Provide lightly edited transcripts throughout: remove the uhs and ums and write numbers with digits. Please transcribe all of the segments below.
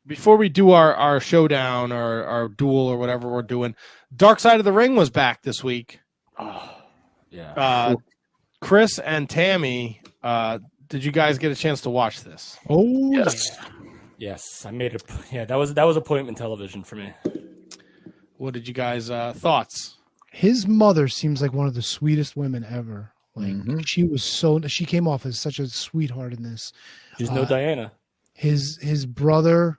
before we do our showdown or our duel or whatever we're doing, Dark Side of the Ring was back this week. Oh, yeah. Chris and Tammy, did you guys get a chance to watch this? Oh, yes. yeah. Yes, I made it. Yeah, that was appointment television for me. What did you guys thoughts? His mother seems like one of the sweetest women ever. Like she came off as such a sweetheart in this. She's no Diana. His brother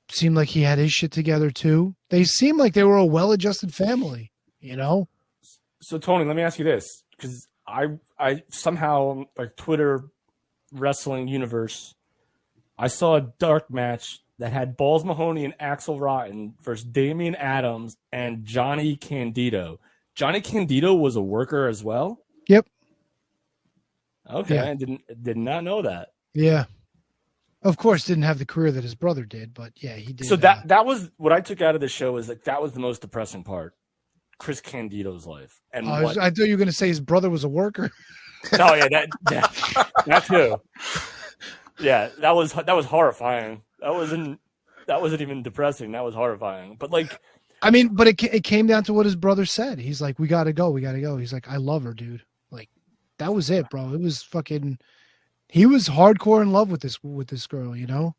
seemed like he had his shit together too. They seemed like they were a well-adjusted family, you know? So Tony, let me ask you this, because I somehow, like, Twitter wrestling universe, I saw a dark match that had Balls Mahoney and Axel Rotten versus Damian Adams and Johnny Candido. Johnny Candido was a worker as well? Yep. Okay, Yeah. I did not know that. Yeah. Of course, didn't have the career that his brother did, but yeah, he did. So that was what I took out of the show, is like that was the most depressing part. Chris Candido's life. And I thought you were going to say his brother was a worker. Oh yeah, that too. Yeah, that was horrifying. That wasn't even depressing. That was horrifying. But like, I mean, but it came down to what his brother said. He's like, we got to go. He's like, I love her, dude. Like, that was it, bro. It was fucking. He was hardcore in love with this girl, you know.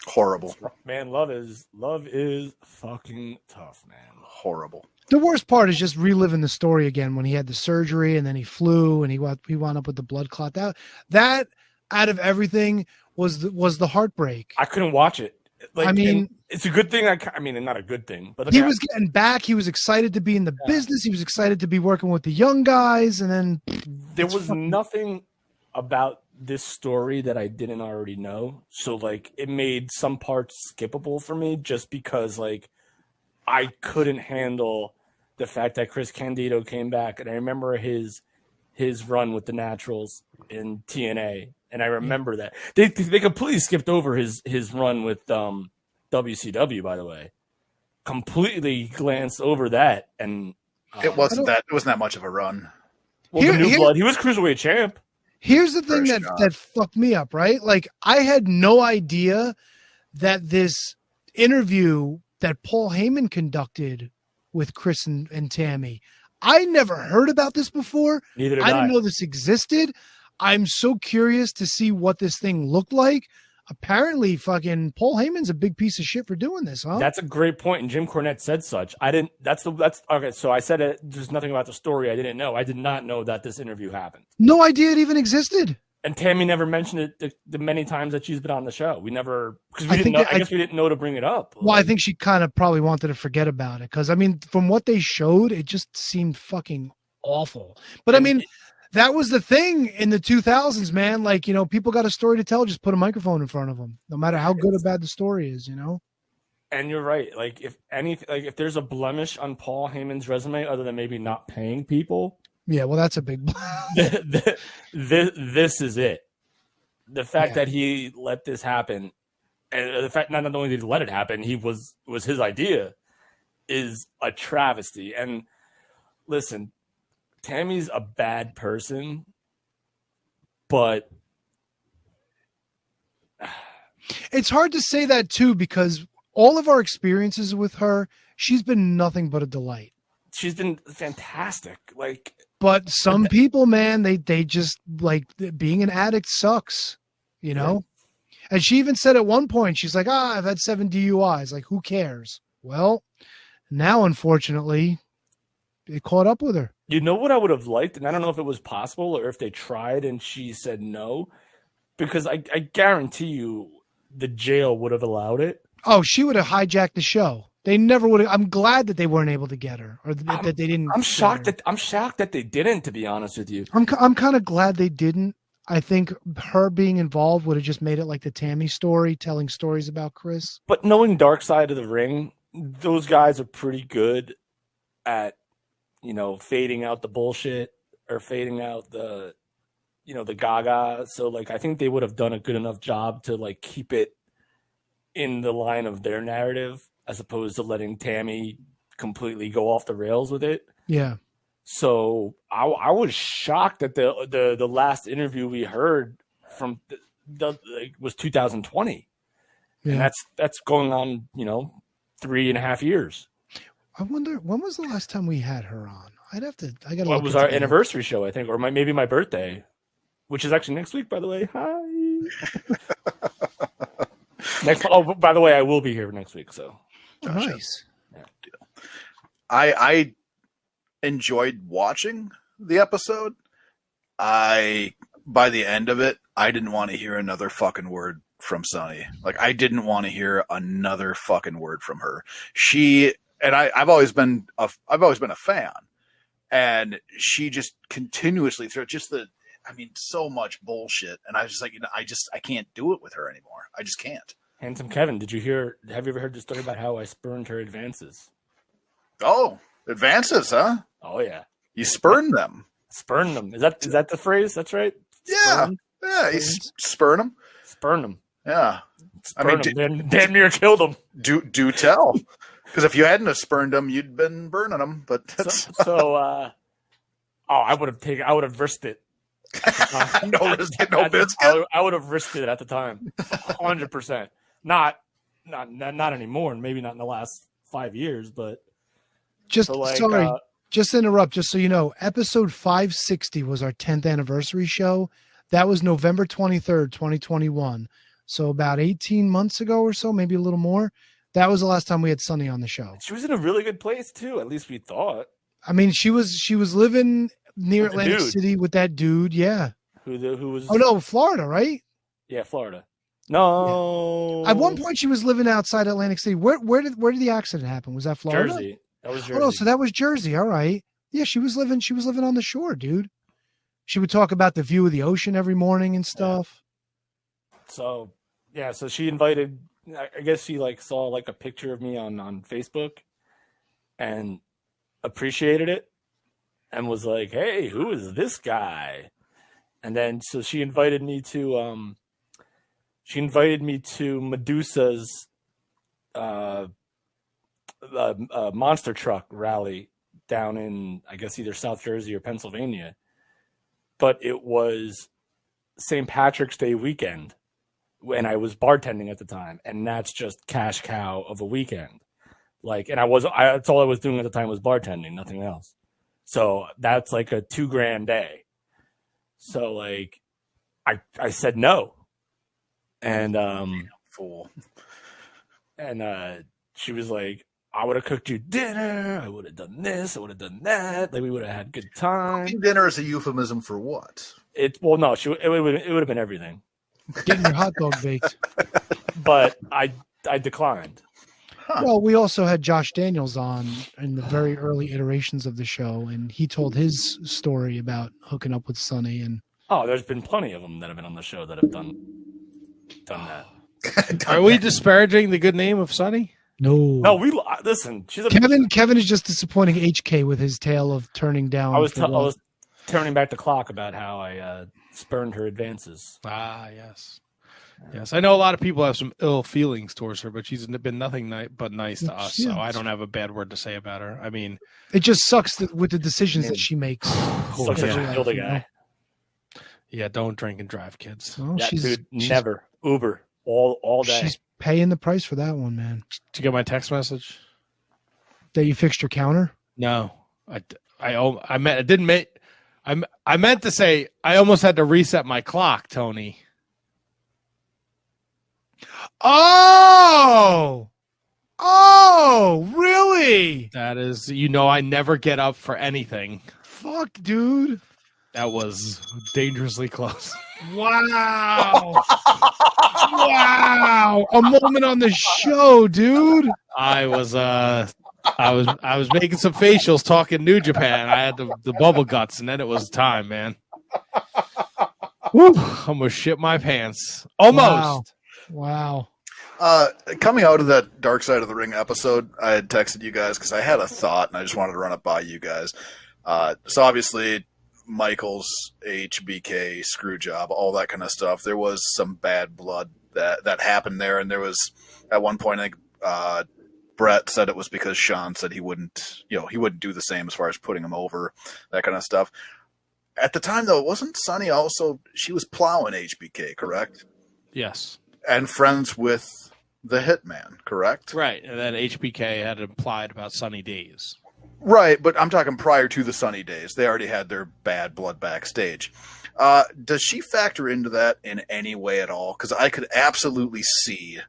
Horrible. Man, love is fucking tough, man. Horrible. The worst part is just reliving the story again when he had the surgery and then he flew and he wound up with the blood clot. That out of everything was the heartbreak. I couldn't watch it. Like, I mean, it's a good thing. I mean, not a good thing, but he was getting back. He was excited to be in the business. He was excited to be working with the young guys. And then there was nothing about this story that I didn't already know. So like, it made some parts skippable for me just because like I couldn't handle the fact that Chris Candido came back. And I remember his run with the Naturals in TNA. And I remember that they completely skipped over his run with WCW, by the way. Completely glanced over that, and it wasn't that much of a run. Well, the New Blood, he was Cruiserweight champ. Here's the thing that fucked me up, right? Like, I had no idea that this interview that Paul Heyman conducted with Chris and Tammy, I never heard about this before. Neither did I didn't know this existed. I'm so curious to see what this thing looked like. Apparently, fucking Paul Heyman's a big piece of shit for doing this, huh? That's a great point, and Jim Cornette said such. I didn't. That's okay. So I said it. There's nothing about the story I didn't know. I did not know that this interview happened. No idea it even existed. And Tammy never mentioned it the many times that she's been on the show. We never, because we didn't know. I guess we didn't know to bring it up. Well, I think she kind of probably wanted to forget about it because I mean, from what they showed, it just seemed fucking awful. But I mean. That was the thing in the 2000s, man. Like, you know, people got a story to tell. Just put a microphone in front of them, no matter how good or bad the story is, you know? And you're right. Like, if there's a blemish on Paul Heyman's resume, other than maybe not paying people. Yeah, well, that's a big this is it. The fact that he let this happen, and the fact not only did he let it happen, it was his idea, is a travesty. And listen, Tammy's a bad person, but it's hard to say that too, because all of our experiences with her, she's been nothing but a delight. She's been fantastic. Like, but some people, man, they just like being an addict sucks, you know? Yeah. And she even said at one point, she's like, I've had 7 DUIs. Like, who cares? Well, now, unfortunately, it caught up with her. You know what I would have liked? And I don't know if it was possible or if they tried and she said no, because I guarantee you the jail would have allowed it. Oh, she would have hijacked the show. They never would have. I'm glad that they weren't able to get her, or that they didn't. I'm shocked that they didn't, to be honest with you. I'm kind of glad they didn't. I think her being involved would have just made it like the Tammy story, telling stories about Chris. But knowing Dark Side of the Ring, those guys are pretty good at, you know, fading out the bullshit or fading out the, you know, the gaga. So like, I think they would have done a good enough job to like keep it in the line of their narrative, as opposed to letting Tammy completely go off the rails with it. Yeah. So I was shocked that the last interview we heard from was 2020, Yeah. And that's going on, 3.5 years. I wonder when was the last time we had her on. I gotta Well, look it was into our that. anniversary show, I think, or maybe my birthday, which is actually next week, by the way. Hi. By the way, I will be here next week. So Oh, nice. I enjoyed watching the episode. By the end of it, I didn't want to hear another fucking word from Sunny. Like, I didn't want to hear another fucking word from her. I've always been a fan, and she just continuously threw so much bullshit. And I was just like, I can't do it with her anymore. I just can't. Handsome Kevin, have you ever heard the story about how I spurned her advances? Oh, advances, huh? Oh yeah. You spurn them. Spurn them. Is that the phrase? That's right. Yeah. Spurn? Yeah, you spurn them. Spurn them. Yeah. Spurn them. Damn near killed them. Do tell. Because if you hadn't have spurned them, you'd been burning them. But that's... I would have risked it. No biscuit. I would have risked it at the time, 100%. Not anymore, and maybe not in the last 5 years, but just to interrupt, just so you know, episode 560 was our 10th anniversary show. That was November 23rd, 2021. So about 18 months ago or so, maybe a little more. That was the last time we had Sunny on the show. She was in a really good place too. At least we thought. I mean, she was living near With the Atlantic dude. City with that dude. Yeah. Who was? Oh no, Florida, right? Yeah, Florida. No. At one point, she was living outside Atlantic City. Where did the accident happen? Was that Florida? Jersey. That was Jersey. Oh no, so that was Jersey. All right. Yeah, she was living on the shore, dude. She would talk about the view of the ocean every morning and stuff. So yeah, so she invited. I guess she saw a picture of me on Facebook, and appreciated it, and was like, "Hey, who is this guy?" And then so she invited me to Medusa's monster truck rally down in, I guess, either South Jersey or Pennsylvania. But it was St. Patrick's Day weekend when I was bartending at the time, and that's just cash cow of a weekend. And that's all I was doing at the time was bartending, nothing else. So that's like a $2,000 day. So I said no. And Fool. And she was like, I would have cooked you dinner. I would have done this. I would have done that. We would have had a good time. Cooking dinner is a euphemism for what? It would have been everything. Getting your hot dog baked. But I declined. Huh. Well, we also had Josh Daniels on in the very early iterations of the show, and he told his story about hooking up with Sunny. And there's been plenty of them that have been on the show that have done that. Are we disparaging the good name of Sunny? no, We listen. Kevin is just disappointing HK with his tale of turning down. I was turning back the clock about how I spurned her advances. Ah, yes. Yes, I know a lot of people have some ill feelings towards her, but she's been nothing but nice to us, so I don't have a bad word to say about her. I mean, it just sucks with the decisions that she makes. Sucks that she killed a guy. Yeah, don't drink and drive, kids. Well, Yeah, dude, never. Uber all day. She's paying the price for that one, man. Did you get my text message? That you fixed your counter? No, I meant to say I almost had to reset my clock, Tony. Oh, really? That is, I never get up for anything. Fuck, dude. That was dangerously close. Wow. Wow. A moment on the show, dude. I was making some facials talking New Japan. I had the bubble guts, and then it was time, man. Woo, almost shit my pants. Almost. Wow. Coming out of that Dark Side of the Ring episode, I had texted you guys because I had a thought and I just wanted to run it by you guys. So obviously, Michael's HBK screw job, all that kind of stuff. There was some bad blood that happened there, and there was at one point, I think Brett said it was because Sean said he wouldn't do the same as far as putting him over, that kind of stuff. At the time, though, wasn't Sunny also? She was plowing HBK, correct? Yes. And friends with the hitman, correct? Right, and then HBK had implied about Sunny Days. Right, but I'm talking prior to the Sunny Days. They already had their bad blood backstage. Does she factor into that in any way at all? Because I could absolutely see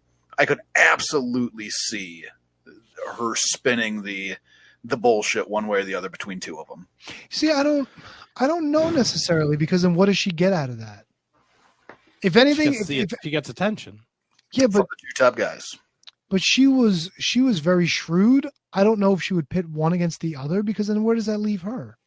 her spinning the bullshit one way or the other between two of them. See, I don't know necessarily, because then what does she get out of that? If anything, She gets attention. Yeah, but From the two top guys. But she was very shrewd. I don't know if she would pit one against the other, because then where does that leave her?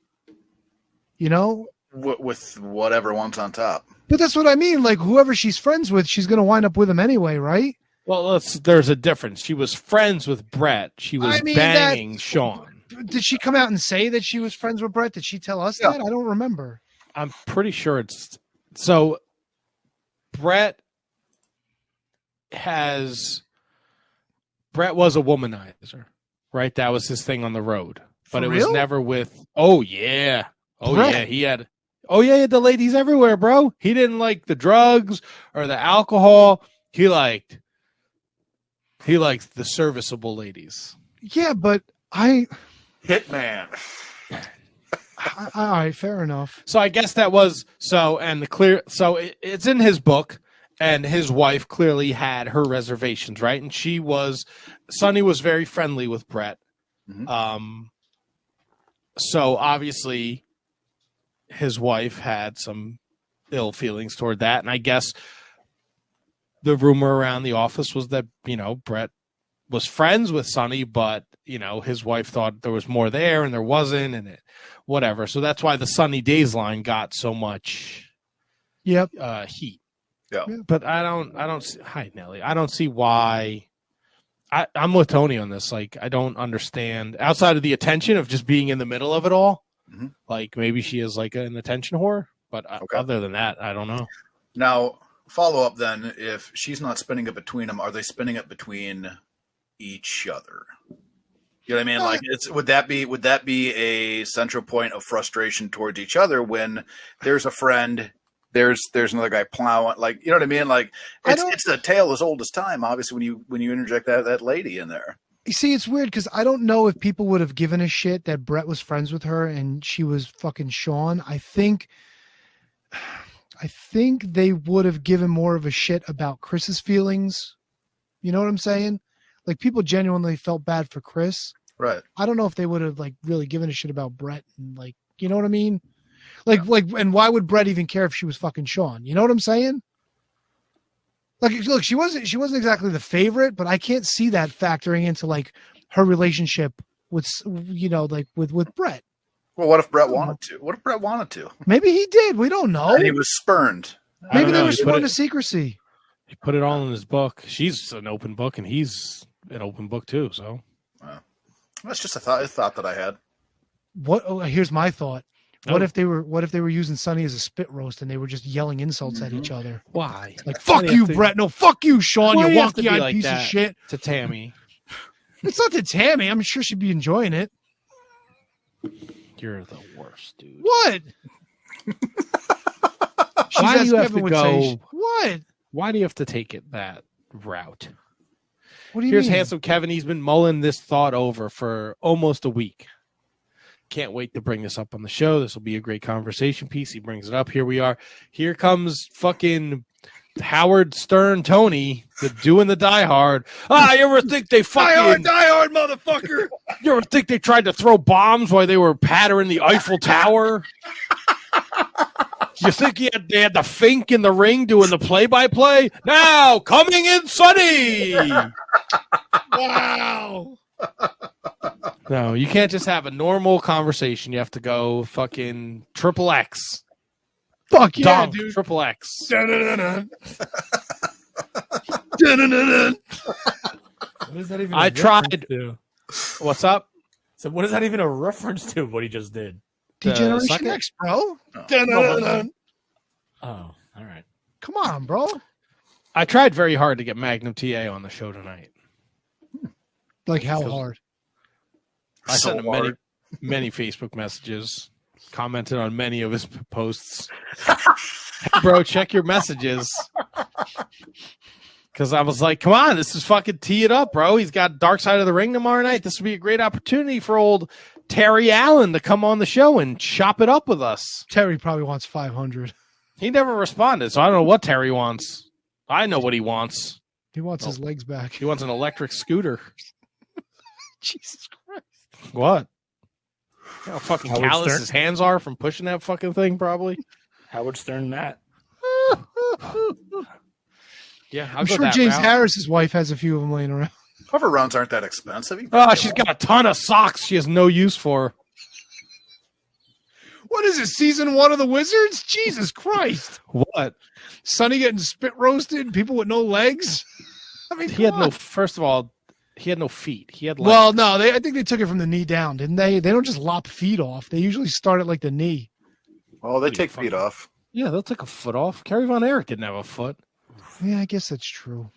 You know, With whatever one's on top. But that's what I mean. Like, whoever she's friends with, she's going to wind up with him anyway, right? Well, there's a difference. She was friends with Brett. She was banging Sean. Did she come out and say that she was friends with Brett? Did she tell us that? I don't remember. I'm pretty sure it's so. Brett was a womanizer, right? That was his thing on the road, but For it real? was never with. Oh yeah, Brett. he had. Oh yeah, he had the ladies everywhere, bro. He didn't like the drugs or the alcohol. He liked the serviceable ladies. Yeah, but Hitman. all right, fair enough. So I guess that was so, and it's in his book, and his wife clearly had her reservations, right? And Sonny was very friendly with Brett. Mm-hmm. So obviously his wife had some ill feelings toward that. And I guess the rumor around the office was that, Brett was friends with Sonny, but, his wife thought there was more there and there wasn't, and whatever. So that's why the Sunny Days line got so much Yep. heat. Yeah. But I don't see, hi Nelly. I don't see why. I'm with Tony on this. Like, I don't understand outside of the attention of just being in the middle of it all. Mm-hmm. Like, maybe she is like an attention whore, but other than that, I don't know. Now, follow up then. If she's not spinning it between them, are they spinning it between each other? You know what I mean? Like, would that be a central point of frustration towards each other when there's a friend, there's another guy plowing, like, you know what I mean? Like, it's a tale as old as time. Obviously, when you interject that lady in there. You see, it's weird because I don't know if people would have given a shit that Brett was friends with her and she was fucking Sean. I think they would have given more of a shit about Chris's feelings. You know what I'm saying? Like, people genuinely felt bad for Chris. Right. I don't know if they would have like really given a shit about Brett and, like, you know what I mean? Like, and why would Brett even care if she was fucking Sean? You know what I'm saying? Like, look, she wasn't exactly the favorite, but I can't see that factoring into like her relationship with, with Brett. Well, what if Brett wanted to? Maybe he did. We don't know. And he was spurned. Maybe they were sworn to secrecy. He put it all in his book. She's an open book, and he's an open book too. So that's just a thought that I had. Here's my thought. What if they were using Sonny as a spit roast and they were just yelling insults at each other? Why? Like, fuck you, Brett. No, fuck you, Sean, you wonky-eyed piece of shit. To Tammy. It's not to Tammy. I'm sure she'd be enjoying it. You're the worst, dude. What? Why do you have to go? What? Why do you have to take it that route? What do you Here's mean? handsome Kevin. He's been mulling this thought over for almost a week. Can't wait to bring this up on the show. This will be a great conversation piece. He brings it up. Here we are. Here comes fucking Howard Stern Tony doing the Die Hard. You ever think they fucking Die Hard, motherfucker? You ever think they tried to throw bombs while they were pattering the Eiffel Tower? You think they had the Fink in the ring doing the play-by-play? Now, coming in Sonny! Wow! No, you can't just have a normal conversation. You have to go fucking triple X. Fuck yeah, Dunk, dude. Triple X. Dun-dun-dun-dun. What is that even? I tried. To? What's up? So what is that even a reference to? What he just did? Degeneration second? X, bro. Oh. Dun-dun-dun-dun. Oh, all right. Come on, bro. I tried very hard to get Magnum TA on the show tonight. Like, how hard? I So sent him hard. many Facebook messages, commented on many of his posts. Hey, bro, check your messages. Because I was like, come on, this is fucking tee it up, bro. He's got Dark Side of the Ring tomorrow night. This would be a great opportunity for old Terry Allen to come on the show and chop it up with us. Terry probably wants 500. He never responded, so I don't know what Terry wants. I know what he wants. He wants his legs back. He wants an electric scooter. Jesus Christ. What? You know how fucking Howard callous Stern? his hands are from pushing that fucking thing, probably. Howard Stern, Matt. Yeah, I'm sure James Harris's wife has a few of them laying around. Hover rounds aren't that expensive. Oh, she's got a ton of socks she has no use for. What is it, season 1 of The Wizards? Jesus Christ. What? Sonny getting spit roasted, people with no legs? I mean, He had come no, on. first of all, he had no feet. He had legs. Well, no, I think they took it from the knee down, didn't they? They don't just lop feet off. They usually start at like the knee. Well, they take feet off. Yeah, they'll take a foot off. Kerry Von Erich didn't have a foot. Yeah, I guess that's true.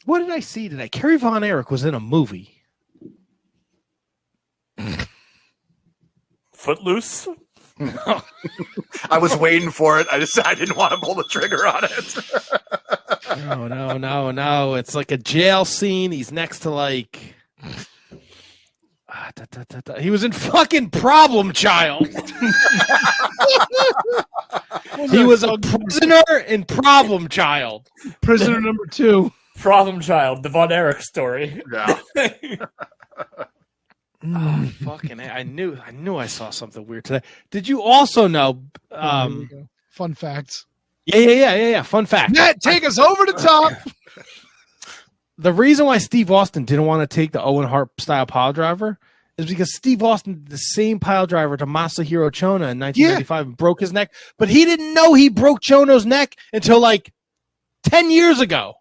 What did I see today? Kerry Von Erich was in a movie. Footloose. I was waiting for it. I didn't want to pull the trigger on it. No. It's like a jail scene. He's next to like... He was in fucking Problem Child. He was a prisoner in Problem Child. Prisoner number 2. Problem Child, the Von Erich story. Yeah. Oh, fucking! I knew I saw something weird today. Did you also know? There you go. Fun facts. Yeah. Fun fact. Matt, take us over the top. The reason why Steve Austin didn't want to take the Owen Hart style pile driver is because Steve Austin did the same pile driver to Masahiro Chono in 1995 and broke his neck, but he didn't know he broke Chono's neck until like 10 years ago.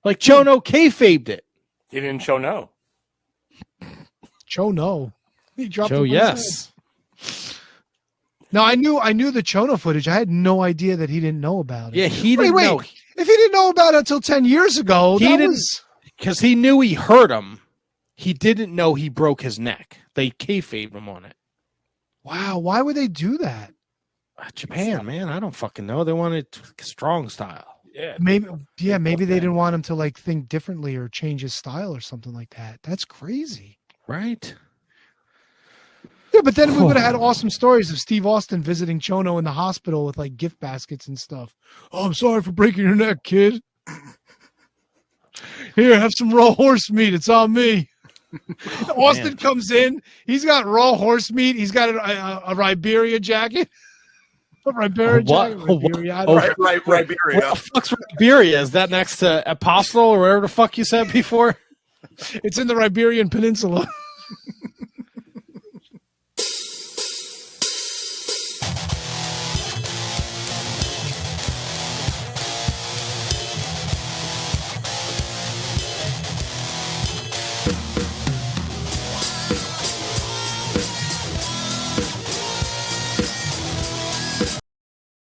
Like Chono kayfabed it. He didn't show no. Chono. He dropped Joe, it on his yes. head. No, I knew the Chono footage. I had no idea that he didn't know about it. Yeah, he didn't know. If he didn't know about it until 10 years ago, He didn't, because he knew he hurt him. He didn't know he broke his neck. They kayfabed him on it. Wow, why would they do that? Japan, man, I don't fucking know. They wanted strong style. Yeah. Maybe they didn't want him to like think differently or change his style or something like that. That's crazy. Right? Yeah, but then we would have had awesome stories of Steve Austin visiting Chono in the hospital with like gift baskets and stuff. Oh, I'm sorry for breaking your neck, kid. Here, have some raw horse meat. It's on me. Austin comes in. He's got raw horse meat. He's got a Riberia jacket. A Riberia jacket. Riberia, I don't know. Right, What the fuck's Riberia? Is that next to Apostle or whatever the fuck you said before? It's in the Iberian Peninsula.